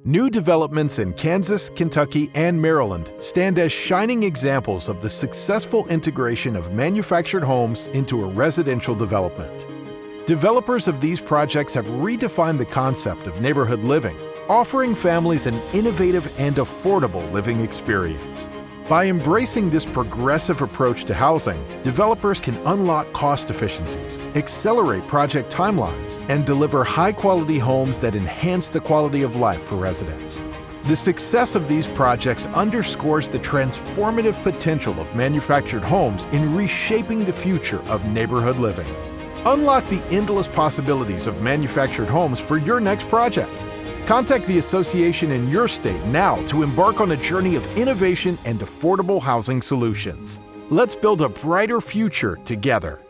New developments in Kansas, Kentucky, and Maryland stand as shining examples of the successful integration of manufactured homes into a residential development. Developers of these projects have redefined the concept of neighborhood living, offering families an innovative and affordable living experience. By embracing this progressive approach to housing, developers can unlock cost efficiencies, accelerate project timelines, and deliver high-quality homes that enhance the quality of life for residents. The success of these projects underscores the transformative potential of manufactured homes in reshaping the future of neighborhood living. Unlock the endless possibilities of manufactured homes for your next project. Contact the association in your state now to embark on a journey of innovation and affordable housing solutions. Let's build a brighter future together.